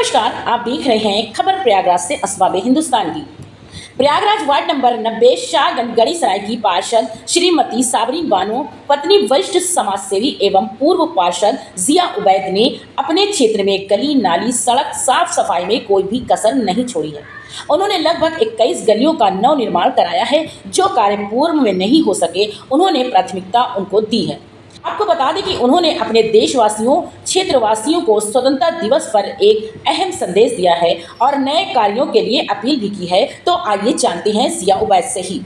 नमस्कार, आप देख रहे हैं खबर प्रयागराज से असबाब हिंदुस्तान की। प्रयागराज वार्ड नंबर 90 शाहगंज गढ़ीसराय की पार्षद श्रीमती साबरीन बानो पत्नी वरिष्ठ समाजसेवी एवं पूर्व पार्षद जिया उबैद ने अपने क्षेत्र में गली नाली सड़क साफ सफाई में कोई भी कसर नहीं छोड़ी है। उन्होंने लगभग 21 गलियों का नव निर्माण कराया है। जो कार्य पूर्व में नहीं हो सके, उन्होंने प्राथमिकता उनको दी है। आपको बता दें कि उन्होंने अपने देशवासियों क्षेत्रवासियों को स्वतंत्रता दिवस पर एक अहम संदेश दिया है और नए कार्यों के लिए अपील भी की है। तो आइए जानते हैं जिया उबैद से ही।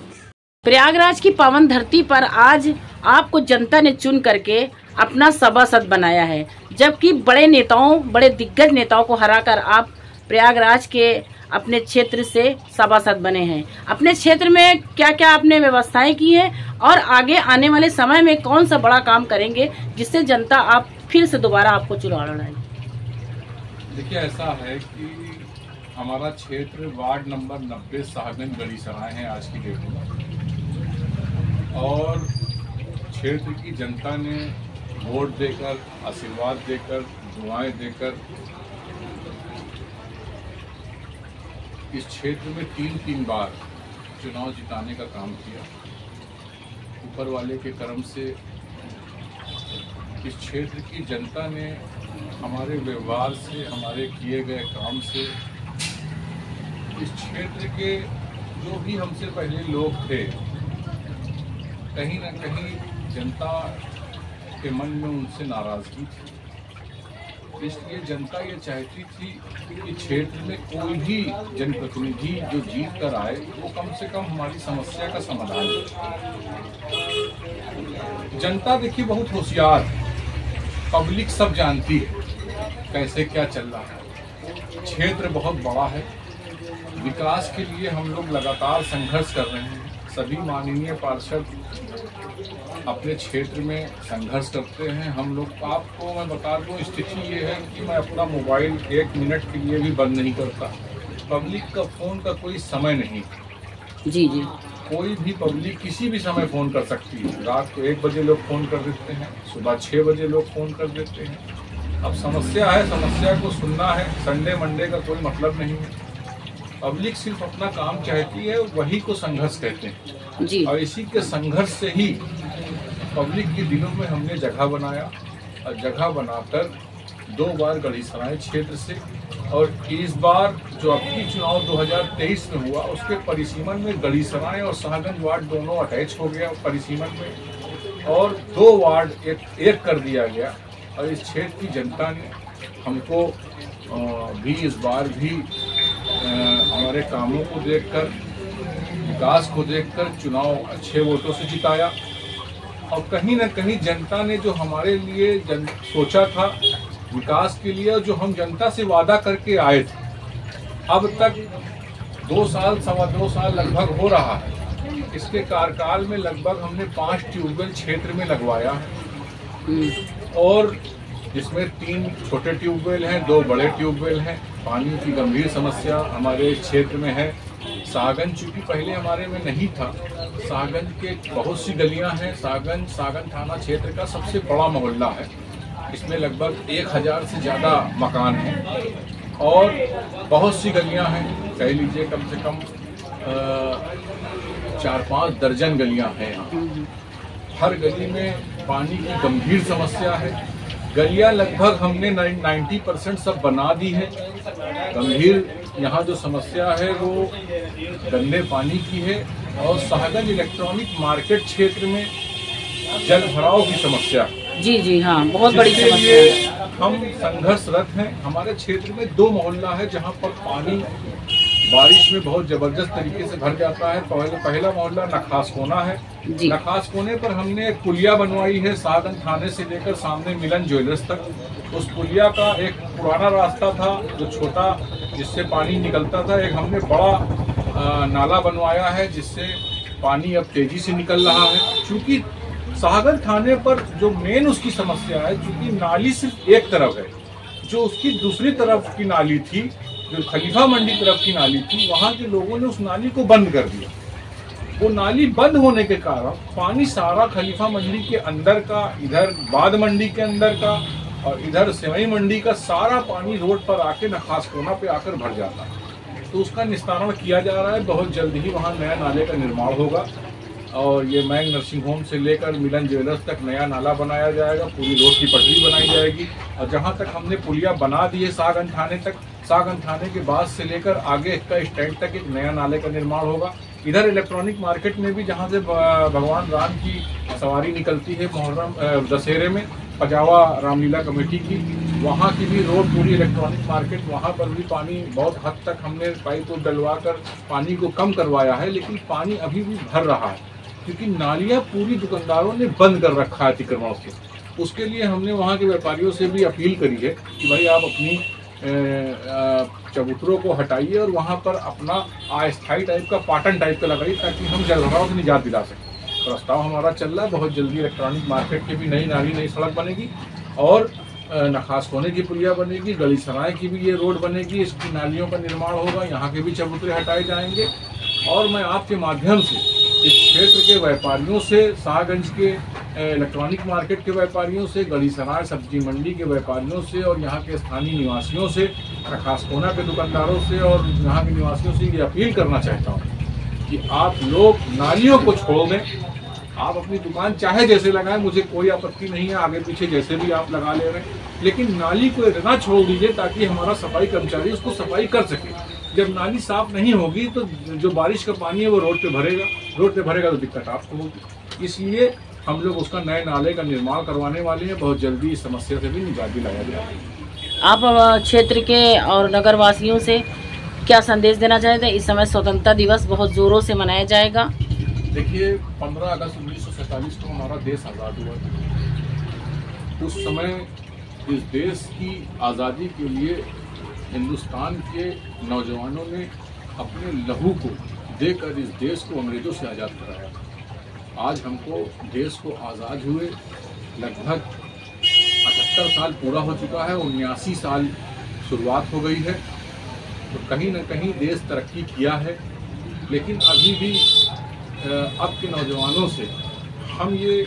प्रयागराज की पावन धरती पर आज आपको जनता ने चुन करके अपना सभासद बनाया है, जबकि बड़े नेताओं, बड़े दिग्गज नेताओं को हराकर आप प्रयागराज के अपने क्षेत्र से सभासद बने हैं। अपने क्षेत्र में क्या क्या आपने व्यवस्थाएं की हैं और आगे आने वाले समय में कौन सा बड़ा काम करेंगे जिससे जनता आप फिर से दोबारा आपको चुनाव लड़ाए? देखिए, ऐसा है कि हमारा क्षेत्र वार्ड नंबर 90 शाहगंज गढ़ीसराय है आज की डेट में, और क्षेत्र की जनता ने वोट देकर, आशीर्वाद देकर, दुआएं देकर इस क्षेत्र में तीन बार चुनाव जिताने का काम किया। ऊपर वाले के कर्म से इस क्षेत्र की जनता ने हमारे व्यवहार से, हमारे किए गए काम से, इस क्षेत्र के जो भी हमसे पहले लोग थे, कहीं ना कहीं जनता के मन में उनसे नाराजगी थी। इसलिए जनता ये चाहती थी कि क्षेत्र में कोई भी जनप्रतिनिधि जो जीत कर आए वो कम से कम हमारी समस्या का समाधान करे। जनता देखिए बहुत होशियार है, पब्लिक सब जानती है कैसे क्या चल रहा है। क्षेत्र बहुत बड़ा है, विकास के लिए हम लोग लगातार संघर्ष कर रहे हैं। सभी माननीय पार्षद अपने क्षेत्र में संघर्ष करते हैं। हम लोग, आपको मैं बता दूं, स्थिति ये है कि मैं अपना मोबाइल 1 मिनट के लिए भी बंद नहीं करता। पब्लिक का फ़ोन का कोई समय नहीं। जी। कोई भी पब्लिक किसी भी समय फ़ोन कर सकती है। रात को 1 बजे लोग फ़ोन कर देते हैं, सुबह 6 बजे लोग फ़ोन कर देते हैं। अब समस्या है, समस्या को सुनना है। संडे मंडे का कोई मतलब नहीं है। पब्लिक सिर्फ अपना काम चाहती है, वही को संघर्ष कहते हैं जी। और इसी के संघर्ष से ही पब्लिक के दिलों में हमने जगह बनाया, और जगह बनाकर 2 बार गढ़ीसराय क्षेत्र से, और इस बार जो अबकी चुनाव 2023 में हुआ उसके परिसीमन में गढ़ीसराय और शाहगंज वार्ड दोनों अटैच हो गया परिसीमन में, और 2 वार्ड एक कर दिया गया। और इस क्षेत्र की जनता ने हमको भी इस बार भी हमारे कामों को देखकर, विकास को देखकर चुनाव अच्छे वोटों से जिताया। और कहीं ना कहीं जनता ने जो हमारे लिए सोचा था विकास के लिए, जो हम जनता से वादा करके आए थे, अब तक 2 साल, सवा 2 साल लगभग हो रहा है। इसके कार्यकाल में लगभग हमने 5 ट्यूबवेल क्षेत्र में लगवाया है, और जिसमें 3 छोटे ट्यूबवेल हैं, 2 बड़े ट्यूबवेल हैं। पानी की गंभीर समस्या हमारे क्षेत्र में है। शाहगंज चूँकि पहले हमारे में नहीं था, शाहगंज के बहुत सी गलियां हैं। शाहगंज थाना क्षेत्र का सबसे बड़ा मोहल्ला है। इसमें लगभग 1000 से ज़्यादा मकान हैं और बहुत सी गलियां हैं। कह लीजिए कम से कम 4-5 दर्जन गलियां हैं यहाँ। हर गली में पानी की गंभीर समस्या है। गलियां लगभग हमने 90% सब बना दी है। गंभीर यहाँ जो समस्या है वो गंदे पानी की है, और शाहगंज इलेक्ट्रॉनिक मार्केट क्षेत्र में जल भराव की समस्या है। जी हाँ, बहुत बड़ी समस्या है। हम संघर्षरत हैं। हमारे क्षेत्र में 2 मोहल्ला है जहाँ पर पानी बारिश में बहुत जबरदस्त तरीके से भर जाता है। पहला मोहल्ला नखास कोना है। नखास कोने पर हमने एक पुलिया बनवाई है, शाहगंज थाने से लेकर सामने मिलन ज्वेलर्स तक। उस पुलिया का एक पुराना रास्ता था जो छोटा, जिससे पानी निकलता था। एक हमने बड़ा नाला बनवाया है जिससे पानी अब तेजी से निकल रहा है। चूँकि शाहगंज थाने पर जो मेन उसकी समस्या है, चूँकि नाली सिर्फ एक तरफ है, जो उसकी दूसरी तरफ की नाली थी, जो खलीफा मंडी तरफ की नाली थी, वहाँ के लोगों ने उस नाली को बंद कर दिया। वो नाली बंद होने के कारण पानी सारा खलीफा मंडी के अंदर का, इधर बाद मंडी के अंदर का, और इधर सेवई मंडी का सारा पानी रोड पर आके नखासकोना पे आकर भर जाता है। तो उसका निस्तारण किया जा रहा है। बहुत जल्द ही वहाँ नया नाले का निर्माण होगा और ये मैंग नर्सिंग होम से लेकर मिलन ज्वेलर्स तक नया नाला बनाया जाएगा। पूरी रोड की पटरी बनाई जाएगी और जहाँ तक हमने पुलिया बना दी है सागन थाने तक, सागन थाने के बाद से लेकर आगे का स्टैंड तक एक नया नाले का निर्माण होगा। इधर इलेक्ट्रॉनिक मार्केट में भी जहाँ से भगवान राम की सवारी निकलती है मुहर्रम दशहरे में, पजावा रामलीला कमेटी की, वहाँ की भी रोड पूरी इलेक्ट्रॉनिक मार्केट, वहाँ पर भी पानी बहुत हद तक हमने पाइप डलवा कर पानी को कम करवाया है, लेकिन पानी अभी भी भर रहा है क्योंकि नालियाँ पूरी दुकानदारों ने बंद कर रखा है अतिक्रमण से। उसके लिए हमने वहाँ के व्यापारियों से भी अपील करी है कि भाई आप अपनी चबूतरों को हटाइए और वहाँ पर अपना अस्थायी टाइप का पाटन टाइप का लगाइए ताकि हम जलभराव से निजात दिला सकें। प्रस्ताव हमारा चल रहा है। बहुत जल्दी इलेक्ट्रॉनिक मार्केट की भी नई नाली नई सड़क बनेगी और नखासकोने की पुलिया बनेगी, गली सराय की भी ये रोड बनेगी, इसकी नालियों का निर्माण होगा, यहाँ के भी चबूतरे हटाए जाएंगे। और मैं आपके माध्यम से इस क्षेत्र के व्यापारियों से, शाहगंज के इलेक्ट्रॉनिक मार्केट के व्यापारियों से, गली सराय सब्जी मंडी के व्यापारियों से और यहाँ के स्थानीय निवासियों से, नखासकोना के दुकानदारों से और यहाँ के निवासियों से ये अपील करना चाहता हूँ कि आप लोग नालियों को छोड़ दें। आप अपनी दुकान चाहे जैसे लगाएं, मुझे कोई आपत्ति नहीं है, आगे पीछे जैसे भी आप लगा ले रहे हैं, लेकिन नाली को इतना छोड़ दीजिए ताकि हमारा सफाई कर्मचारी उसको सफाई कर सके। जब नाली साफ नहीं होगी तो जो बारिश का पानी है वो रोड पे भरेगा तो दिक्कत आपको होगी। इसलिए हम लोग उसका नए नाले का निर्माण करवाने वाले हैं। बहुत जल्दी इस समस्या से भी निजात दिलाया जाएगा। आप क्षेत्र के और नगर वासियों से क्या संदेश देना चाहते हैं? इस समय स्वतंत्रता दिवस बहुत जोरों से मनाया जाएगा। देखिए, 15 अगस्त 1947 को हमारा देश आज़ाद हुआ था। उस समय इस देश की आज़ादी के लिए हिंदुस्तान के नौजवानों ने अपने लहू को देकर इस देश को अंग्रेज़ों से आज़ाद कराया। आज हमको देश को आज़ाद हुए लगभग 78 साल पूरा हो चुका है, 79 साल शुरुआत हो गई है। तो कहीं ना कहीं देश तरक्की किया है, लेकिन अभी भी अब के नौजवानों से हम ये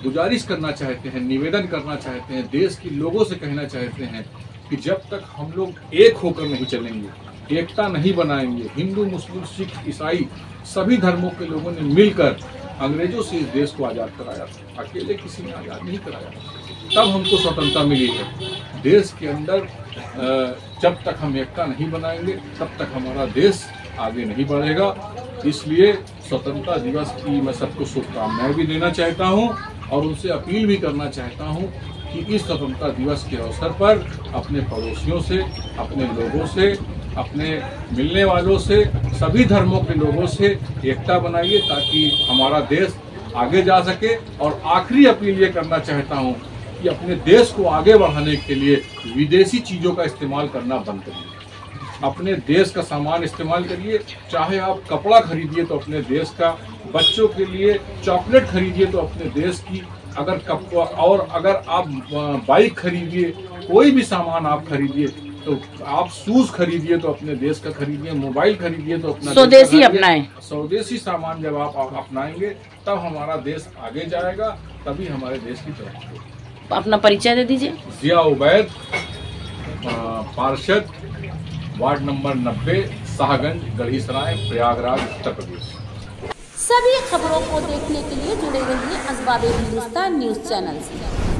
गुजारिश करना चाहते हैं, निवेदन करना चाहते हैं, देश के लोगों से कहना चाहते हैं कि जब तक हम लोग एक होकर नहीं चलेंगे, एकता नहीं बनाएंगे, हिंदू मुस्लिम सिख ईसाई सभी धर्मों के लोगों ने मिलकर अंग्रेजों से इस देश को आज़ाद कराया, अकेले किसी ने आज़ाद नहीं कराया। तब हमको स्वतंत्रता मिली है। देश के अंदर जब तक हम एकता नहीं बनाएंगे तब तक हमारा देश आगे नहीं बढ़ेगा। इसलिए स्वतंत्रता दिवस की मैं सबको शुभकामनाएं भी देना चाहता हूं और उनसे अपील भी करना चाहता हूं कि इस स्वतंत्रता दिवस के अवसर पर अपने पड़ोसियों से, अपने लोगों से, अपने मिलने वालों से, सभी धर्मों के लोगों से एकता बनाइए ताकि हमारा देश आगे जा सके। और आखिरी अपील ये करना चाहता हूँ कि अपने देश को आगे बढ़ाने के लिए विदेशी चीज़ों का इस्तेमाल करना बंद करिए। अपने देश का सामान इस्तेमाल करिए। चाहे आप कपड़ा खरीदिए तो अपने देश का, बच्चों के लिए चॉकलेट खरीदिए तो अपने देश की, अगर आप बाइक खरीदिए, कोई भी सामान आप खरीदिए तो आप शूज खरीदिए तो अपने देश का खरीदिए, मोबाइल खरीदिए तो अपना स्वदेशी अपनाएं। स्वदेशी सामान जब आप अपनाएंगे तब हमारा देश आगे जाएगा, तभी हमारे देश की तरक्की होगी। अपना परिचय दे दीजिए। जिया उबैद, पार्षद, वार्ड नंबर 90, शाहगंज, गढ़ीसराय, प्रयागराज, उत्तर प्रदेश। सभी खबरों को देखने के लिए जुड़े रहिए असबाबे हिंदुस्तान न्यूज चैनल से।